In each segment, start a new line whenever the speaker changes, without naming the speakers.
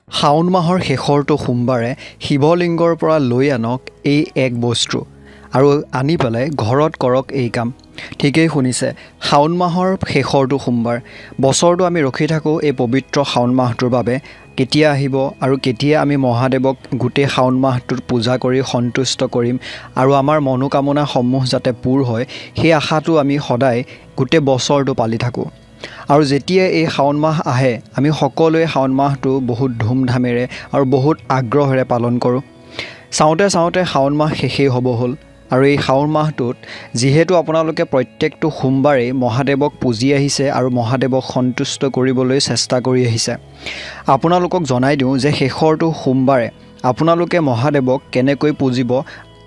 শাওণ মাহৰ শেষৰটো সোমবাৰে শিৱলিংগৰ পৰা লৈ আনক এই এক বস্তু আৰু আনি পেলাই ঘৰত কৰক এই কাম। ঠিকেই শুনিছে, শাওণ মাহৰ শেষৰটো সোমবাৰ। বছৰটো আমি ৰখি থাকোঁ এই পবিত্ৰ শাওণ মাহটোৰ বাবে, কেতিয়া আহিব আৰু কেতিয়া আমি মহাদেৱক গোটেই শাওণ মাহটোত পূজা কৰি সন্তুষ্ট কৰিম আৰু আমাৰ মনোকামনাসমূহ যাতে পূৰ হয়, সেই আশাটো আমি সদায় গোটেই বছৰটো পালি থাকোঁ। আৰু যেতিয়া এই শাওণ মাহ আহে, আমি সকলোৱে শাওণ মাহটো বহুত ধুমধামেৰে আৰু বহুত আগ্ৰহেৰে পালন কৰোঁ। চাওঁতে চাওঁতে শাওণ মাহ শেষেই হ'ব হ'ল। আৰু এই শাওণ মাহটোত যিহেতু আপোনালোকে প্ৰত্যেকটো সোমবাৰেই মহাদেৱক পুজি আহিছে আৰু মহাদেৱক সন্তুষ্ট কৰিবলৈ চেষ্টা কৰি আহিছে, আপোনালোকক জনাই দিওঁ যে শেষৰটো সোমবাৰে আপোনালোকে মহাদেৱক কেনেকৈ পুজিব,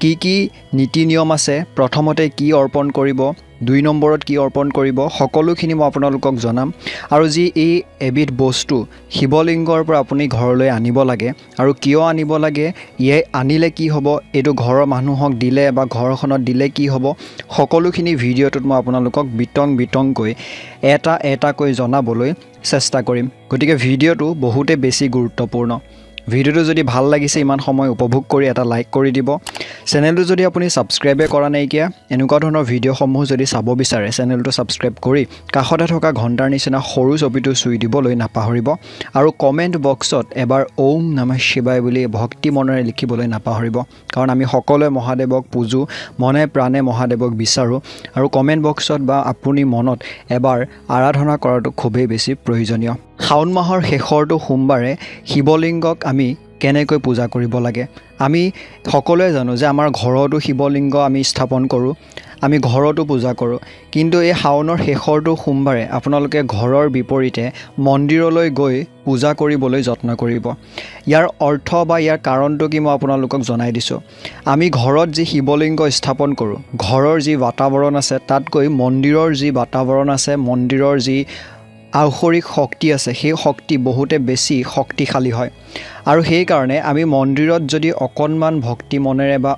কি কি নীতি নিয়ম আছে, প্ৰথমতে কি অৰ্পণ কৰিব, 2 নম্বৰত কি অৰ্পণ কৰিব, সকলোখিনি মই আপোনালোকক জনাম। আৰু যি এই এবিধ বস্তু শিৱলিংগৰ পৰা আপুনি ঘৰলৈ আনিব লাগে আৰু কিয় আনিব লাগে, আনিলে কি হ'ব, এইটো ঘৰৰ মানুহক দিলে বা ঘৰখনত দিলে কি হ'ব, সকলোখিনি ভিডিঅ'টোত মই আপোনালোকক বিতংকৈ এটাকৈ জনাবলৈ চেষ্টা কৰিম। গতিকে ভিডিঅ'টো বহুতেই বেছি গুৰুত্বপূৰ্ণ। ভিডিঅ'টো যদি ভাল লাগিছে, ইমান সময় উপভোগ কৰি এটা লাইক কৰি দিব। চেনেলটো যদি আপুনি ছাবস্ক্ৰাইবে কৰা নাইকিয়া, এনেকুৱা ধৰণৰ ভিডিঅ'সমূহ যদি চাব বিচাৰে, চেনেলটো ছাবস্ক্ৰাইব কৰি কাষতে থকা ঘণ্টাৰ নিচিনা সৰু ছবিটো চুই দিবলৈ নাপাহৰিব। আৰু কমেণ্ট বক্সত এবাৰ ওম নমঃ শিৱায় বুলি ভক্তি মনেৰে লিখিবলৈ নাপাহৰিব, কাৰণ আমি সকলোৱে মহাদেৱক পূজোঁ, মনে প্ৰাণে মহাদেৱক বিচাৰোঁ। আৰু কমেণ্ট বক্সত বা আপুনি মনত এবাৰ আৰাধনা কৰাটো খুবেই বেছি প্ৰয়োজনীয়। শাওণ মাহৰ শেষৰটো সোমবাৰে শিৱলিংগক আমি কেনেকৈ পূজা কৰিব লাগে। আমি সকলোৱে জানো যে আমাৰ ঘৰতো শিৱলিংগ আমি স্থাপন কৰোঁ, আমি ঘৰতো পূজা কৰোঁ। কিন্তু এই শাওণৰ শেষৰটো সোমবাৰে আপোনালোকে ঘৰৰ বিপৰীতে মন্দিৰলৈ গৈ পূজা কৰিবলৈ যত্ন কৰিব। ইয়াৰ অৰ্থ বা ইয়াৰ কাৰণটো কি মই আপোনালোকক জনাই দিছোঁ। আমি ঘৰত যি শিৱলিংগ স্থাপন কৰোঁ, ঘৰৰ যি বাতাৱৰণ আছে তাতকৈ মন্দিৰৰ যি বাতাৱৰণ আছে, মন্দিৰৰ যি আহৰিক শক্তি আছে, সেই শক্তি বহুতে বেছি শক্তিশালী হয়। আৰু সেইকাৰণে আমি মন্দিৰত যদি অকণমান ভক্তি মনেৰে বা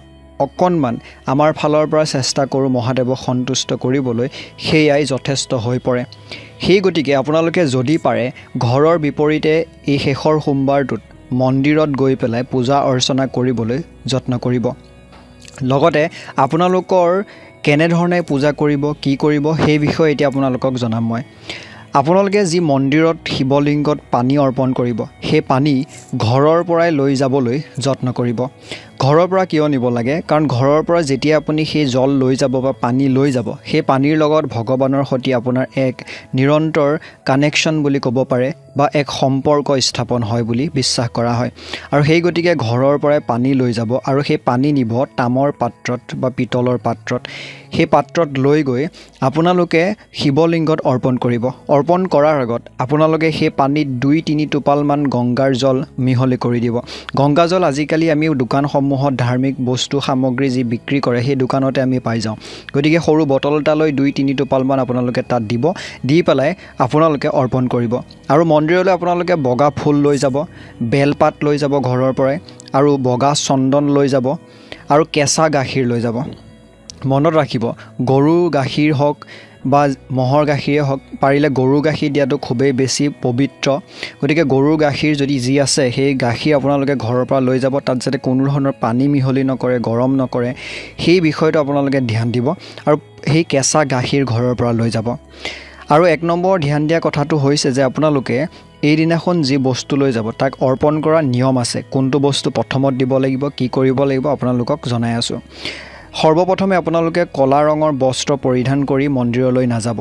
অকণমান আমাৰ ফালৰ পৰা চেষ্টা কৰোঁ মহাদেৱক সন্তুষ্ট কৰিবলৈ, সেয়াই যথেষ্ট হৈ পৰে। সেই গতিকে আপোনালোকে যদি পাৰে ঘৰৰ বিপৰীতে এই শেষৰ সোমবাৰটোত মন্দিৰত গৈ পেলাই পূজা অৰ্চনা কৰিবলৈ যত্ন কৰিব। লগতে আপোনালোকৰ কেনেধৰণে পূজা কৰিব, কি কৰিব, সেই বিষয়ে এতিয়া আপোনালোকক জনাম মই। আপোনালোকে যি মন্দিৰত শিৱলিংগত পানী অৰ্পণ কৰিব, সেই পানী ঘৰৰ পৰাই লৈ যাবলৈ যত্ন কৰিব। ঘৰৰ পৰা কিয় নিব লাগে, কাৰণ ঘৰৰ পৰা যেতিয়া আপুনি সেই জল লৈ যাব বা পানী লৈ যাব, সেই পানীৰ লগত ভগৱানৰ সৈতে আপোনাৰ এক নিৰন্তৰ কানেকশ্যন বুলি ক'ব পাৰে বা এক সম্পৰ্ক স্থাপন হয় বুলি বিশ্বাস কৰা হয়। আৰু সেই গতিকে ঘৰৰ পৰাই পানী লৈ যাব আৰু সেই পানী নিব তামৰ পাত্ৰত বা পিতলৰ পাত্ৰত। সেই পাত্ৰত লৈ গৈ আপোনালোকে শিৱলিংগত অৰ্পণ কৰিব। অৰ্পণ কৰাৰ আগত আপোনালোকে সেই পানীত 2-3 টোপালমান গংগাৰ জল মিহলি কৰি দিব। গংগা জল আজিকালি আমি দোকানসমূহত ধাৰ্মিক বস্তু সামগ্ৰী যি বিক্ৰী কৰে, সেই দোকানতে আমি পাই যাওঁ। গতিকে সৰু বটল এটালৈ 2-3 টোপালমান আপোনালোকে তাত দিব, দি পেলাই আপোনালোকে অৰ্পণ কৰিব। আৰু মন্দিৰলৈ আপোনালোকে বগা ফুল লৈ যাব, বেলপাত লৈ যাব ঘৰৰ পৰাই, আৰু বগা চন্দন লৈ যাব আৰু কেঁচা গাখীৰ লৈ যাব। মনত ৰাখিব, গৰুৰ গাখীৰ হওক বা ম'হৰ গাখীৰে হওক, পাৰিলে গৰুৰ গাখীৰ দিয়াটো খুবেই বেছি পবিত্ৰ। গতিকে গৰুৰ গাখীৰ যদি যি আছে, সেই গাখীৰ আপোনালোকে ঘৰৰ পৰা লৈ যাব। তাত যাতে কোনো ধৰণৰ পানী মিহলি নকৰে, গৰম নকৰে, সেই বিষয়টো আপোনালোকে ধ্যান দিব। আৰু সেই কেঁচা গাখীৰ ঘৰৰ পৰা লৈ যাব। আৰু 1 নম্বৰ ধ্যান দিয়া কথাটো হৈছে যে আপোনালোকে এইদিনাখন যি বস্তু লৈ যাব, তাক অৰ্পণ কৰা নিয়ম আছে। কোনটো বস্তু প্ৰথমত দিব লাগিব, কি কৰিব লাগিব, আপোনালোকক জনাই আছোঁ। সৰ্বপ্ৰথমে আপোনালোকে ক'লা ৰঙৰ বস্ত্ৰ পৰিধান কৰি মন্দিৰলৈ নাযাব।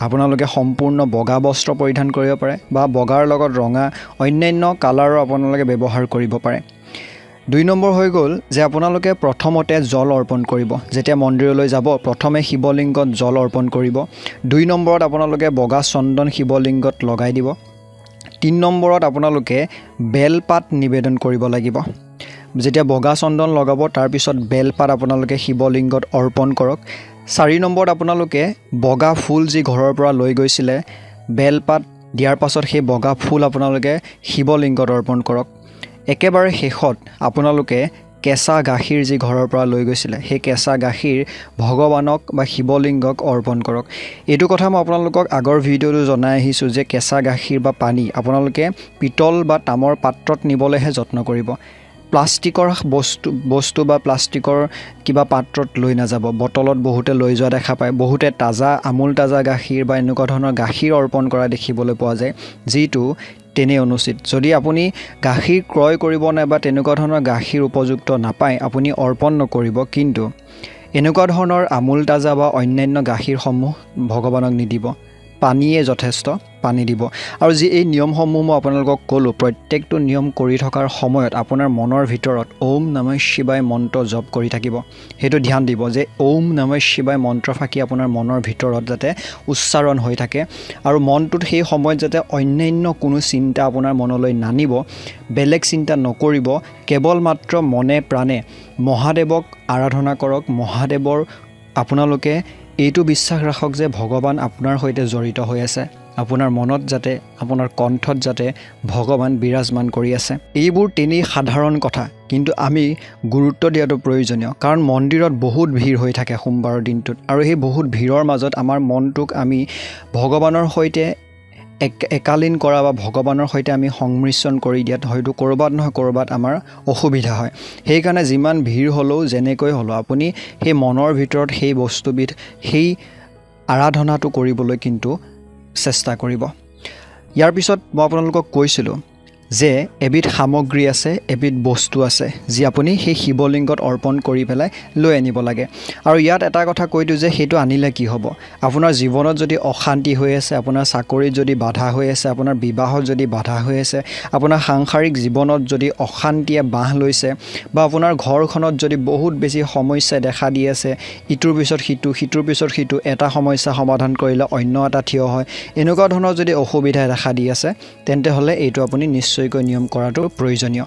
আপোনালোকে সম্পূৰ্ণ বগা বস্ত্ৰ পৰিধান কৰিব পাৰে বা বগাৰ লগত ৰঙা অন্যান্য কালাৰৰ আপোনালোকে ব্যৱহাৰ কৰিব পাৰে। 2 নম্বৰ হৈ গ'ল যে আপোনালোকে প্ৰথমতে জল অৰ্পণ কৰিব। যেতিয়া মন্দিৰলৈ যাব, প্ৰথমে শিৱলিংগত জল অৰ্পণ কৰিব। 2 নম্বৰত আপোনালোকে বগা চন্দন শিৱলিংগত লগাই দিব। 3 নম্বৰত আপোনালোকে বেলপাত নিবেদন কৰিব লাগিব। যেতিয়া বগা চন্দন লগাব, তাৰপিছত বেলপাত আপোনালোকে শিৱলিংগত অৰ্পণ কৰক। 4 নম্বৰত আপোনালোকে বগা ফুল যি ঘৰৰ পৰা লৈ গৈছিলে, বেলপাত দিয়াৰ পাছত সেই বগা ফুল আপোনালোকে শিৱলিংগত অৰ্পণ কৰক। একেবাৰে শেষত আপোনালোকে কেঁচা গাখীৰ যি ঘৰৰ পৰা লৈ গৈছিলে সেই কেঁচা গাখীৰ ভগৱানক বা শিৱলিংগক অৰ্পণ কৰক এইটো কথা মই আপোনালোকক আগৰ ভিডিঅ'টো জনাই আহিছোঁ যে কেঁচা গাখীৰ বা পানী আপোনালোকে পিতল বা তামৰ পাত্ৰত নিবলৈহে যত্ন কৰিব প্লাষ্টিকৰ বস্তু বা প্লাষ্টিকৰ কিবা পাত্ৰত লৈ নাযাব বটলত বহুতে লৈ যোৱা দেখা পায় বহুতে তাজা আমুল তাজা গাখীৰ বা এনেকুৱা ধৰণৰ গাখীৰ অৰ্পণ কৰা দেখিবলৈ পোৱা যায় যিটো তেনেই অনুচিত যদি আপুনি গাখীৰ ক্ৰয় কৰিব নাইবা তেনেকুৱা ধৰণৰ গাখীৰ উপযুক্ত নাপায় আপুনি অৰ্পণ নকৰিব কিন্তু এনেকুৱা ধৰণৰ আমুল তাজা বা অন্যান্য গাখীৰসমূহ ভগৱানক নিদিব পানীয়ে যথেষ্ট পানী দিব আৰু যি এই নিয়মসমূহ মই আপোনালোকক ক'লোঁ প্ৰত্যেকটো নিয়ম কৰি থকাৰ সময়ত আপোনাৰ মনৰ ভিতৰত ওম নমঃ শিৱায় মন্ত্ৰ জপ কৰি থাকিব সেইটো ধ্যান দিব যে ওম নমঃ শিৱায় মন্ত্ৰ ফাকি আপোনাৰ মনৰ ভিতৰত যাতে উচ্চাৰণ হৈ থাকে আৰু মনটোত সেই সময়ত যাতে অন্যান্য কোনো চিন্তা আপোনাৰ মনলৈ নানিব বেলেগ চিন্তা নকৰিব কেৱল মাত্ৰ মনে প্ৰাণে মহাদেৱক আৰাধনা কৰক মহাদেৱৰ আপোনালোকে এইটো বিশ্বাস ৰাখক যে ভগৱান আপোনাৰ সৈতে জড়িত হৈ আছে আপোনাৰ মনত যাতে আপোনাৰ কণ্ঠত যাতে ভগৱান বিৰাজমান কৰি আছে এইবোৰ তেনেই সাধাৰণ কথা কিন্তু আমি গুৰুত্ব দিয়াটো প্ৰয়োজনীয় কাৰণ মন্দিৰত বহুত ভিৰ হৈ থাকে সোমবাৰৰ দিনটোত আৰু সেই বহুত ভিৰৰ মাজত আমাৰ মনটোক আমি ভগৱানৰ সৈতে একালীন কৰা বা ভগৱানৰ সৈতে আমি সংমিশ্ৰণ কৰি দিয়াত হয়তো ক'ৰবাত নহয় ক'ৰবাত আমাৰ অসুবিধা হয় সেইকাৰণে যিমান ভিৰ হ'লেও যেনেকৈ হ'লেও আপুনি সেই মনৰ ভিতৰত সেই বস্তুবিধ সেই আৰাধনাটো কৰিবলৈ কিন্তু চেষ্টা কৰিব ইয়াৰ পিছত মই আপোনালোকক কৈছিলোঁ যে এবিধ সামগ্ৰী আছে এবিধ বস্তু আছে যি আপুনি সেই শিৱলিংগত অৰ্পণ কৰি পেলাই লৈ আনিব লাগে আৰু ইয়াত এটা কথা কৈ দিওঁ যে সেইটো আনিলে কি হ'ব আপোনাৰ জীৱনত যদি অশান্তি হৈ আছে আপোনাৰ চাকৰিত যদি বাধা হৈ আছে আপোনাৰ বিবাহত যদি বাধা হৈ আছে আপোনাৰ সাংসাৰিক জীৱনত যদি অশান্তিয়ে বাহ লৈছে বা আপোনাৰ ঘৰখনত যদি বহুত বেছি সমস্যাই দেখা দি আছে ইটোৰ পিছত সিটো এটা সমস্যা সমাধান কৰিলে অন্য এটা থিয় হয় এনেকুৱা ধৰণৰ যদি অসুবিধা দেখা দি আছে তেন্তে হ'লে এইটো আপুনি নিশ্চয়কৈ নিয়ম কৰাটো প্ৰয়োজনীয়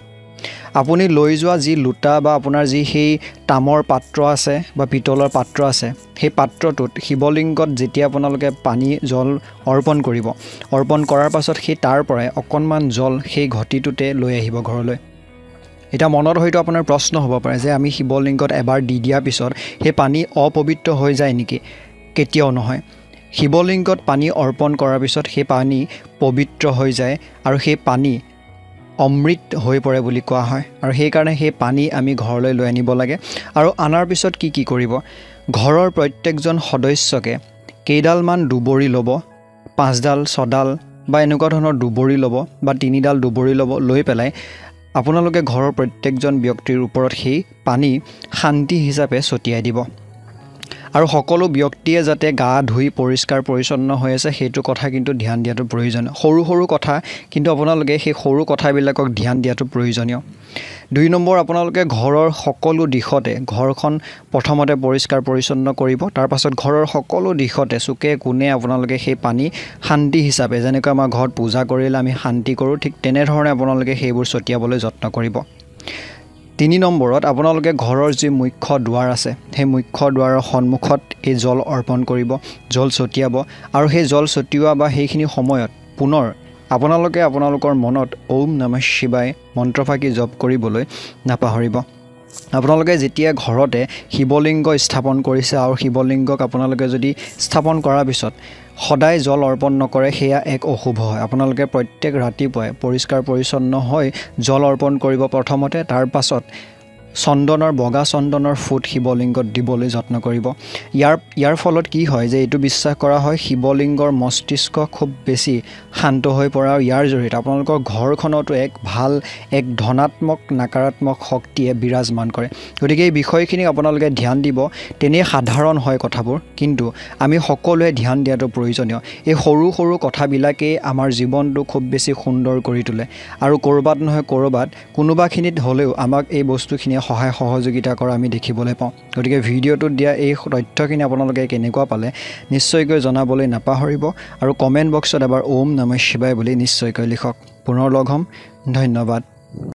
আপুনি লৈ যোৱা যি লোটা বা আপোনাৰ যি সেই তামৰ পাত্ৰ আছে বা পিতলৰ পাত্ৰ আছে সেই পাত্ৰটোত শিৱলিংগত যেতিয়া আপোনালোকে পানী জল অৰ্পণ কৰিব অৰ্পণ কৰাৰ পাছত সেই তাৰ পৰাই অকণমান জল সেই ঘটিটোতে লৈ আহিব ঘৰলৈ এটা মনত হয়তো আপোনাৰ প্ৰশ্ন হ'ব পাৰে যে আমি শিৱলিংগত এবাৰ দি দিয়াৰ পিছত সেই পানী অপবিত্ৰ হৈ যায় নেকি কেতিয়াও নহয় শিৱলিংগত পানী অৰ্পণ কৰাৰ পিছত সেই পানী পবিত্ৰ হৈ যায় আৰু সেই পানী অমৃত হৈ পৰে বুলি কোৱা হয় আৰু সেইকাৰণে সেই পানী আমি ঘৰলৈ লৈ আনিব লাগে আৰু আনাৰ পিছত কি কৰিব ঘৰৰ প্ৰত্যেকজন সদস্যকে কেইডালমান দুবৰি ল'ব 5ডাল 6ডাল বা এনেকুৱা ধৰণৰ দুবৰি ল'ব বা 3ডাল দুবৰি ল'ব লৈ পেলাই আপোনালোকে ঘৰৰ প্ৰত্যেকজন ব্যক্তিৰ ওপৰত সেই পানী শান্তি হিচাপে ছটিয়াই দিব আৰু সকলো ব্যক্তিয়ে যাতে গা ধুই পৰিষ্কাৰ পৰিচ্ছন্ন হৈ আছে সেইটো কথা কিন্তু ধ্যান দিয়াটো প্ৰয়োজনীয় সৰু কথা কিন্তু আপোনালোকে সেই সৰু কথাবিলাকক ধ্যান দিয়াটো প্ৰয়োজনীয় 2 নম্বৰ আপোনালোকে ঘৰৰ সকলো দিশতে ঘৰখন প্ৰথমতে পৰিষ্কাৰ পৰিচ্ছন্ন কৰিব তাৰ পাছত ঘৰৰ সকলো দিশতে চুকে কোণে আপোনালোকে সেই পানী শান্তি হিচাপে যেনেকৈ আমাৰ ঘৰত পূজা কৰিলে আমি শান্তি কৰোঁ ঠিক তেনেধৰণে আপোনালোকে সেইবোৰ ছটিয়াবলৈ যত্ন কৰিব 3 নম্বৰত আপোনালোকে ঘৰৰ যি মুখ্য দুৱাৰ আছে সেই মুখ্য দুৱাৰৰ সন্মুখত এই জল অৰ্পণ কৰিব জল ছটিয়াব আৰু সেই জল ছটিওৱা বা সেইখিনি সময়ত পুনৰ আপোনালোকে আপোনালোকৰ মনত ওম নমঃ শিৱায় মন্ত্ৰ ফাকি জপ কৰিবলৈ নাপাহৰিব আপোনালোকে যেতিয়া ঘৰতে শিৱলিংগ স্থাপন কৰিছে আৰু শিৱলিংগক আপোনালোকে যদি স্থাপন কৰাৰ পিছত সদায় জল অৰ্পণ নকৰে সেয়া এক অশুভ হয় আপোনালোকে প্ৰত্যেক ৰাতিপুৱাই পৰিষ্কাৰ পৰিচ্ছন্ন হৈ জল অৰ্পণ কৰিব প্ৰথমতে তাৰ পাছত চন্দনৰ বগা চন্দনৰ ফুট শিৱলিংগত দিবলৈ যত্ন কৰিব ইয়াৰ ফলত কি হয় যে এইটো বিশ্বাস কৰা হয় শিৱলিংগৰ মস্তিষ্ক খুব বেছি শান্ত হৈ পৰে আৰু ইয়াৰ জৰিয়তে আপোনালোকৰ ঘৰখনতো এক ধনাত্মক নকাৰাত্মক শক্তিয়ে বিৰাজমান কৰে গতিকে এই বিষয়খিনি আপোনালোকে ধ্যান দিব তেনেই সাধাৰণ হয় কথাবোৰ কিন্তু আমি সকলোৱে ধ্যান দিয়াটো প্ৰয়োজনীয় এই সৰু কথাবিলাকেই আমাৰ জীৱনটো খুব বেছি সুন্দৰ কৰি তোলে আৰু ক'ৰবাত নহয় ক'ৰবাত কোনোবাখিনিত হ'লেও আমাক এই বস্তুখিনি সহায় সহযোগিতা কৰা আমি দেখিবলৈ পাওঁ গতিকে ভিডিঅ'টোত দিয়া এই তথ্যখিনি আপোনালোকে কেনেকুৱা পালে নিশ্চয়কৈ জনাবলৈ নাপাহৰিব আৰু কমেণ্ট বক্সত এবাৰ ওম নমঃ শিৱায় বুলি নিশ্চয়কৈ লিখক পুনৰ লগ হ'ম ধন্যবাদ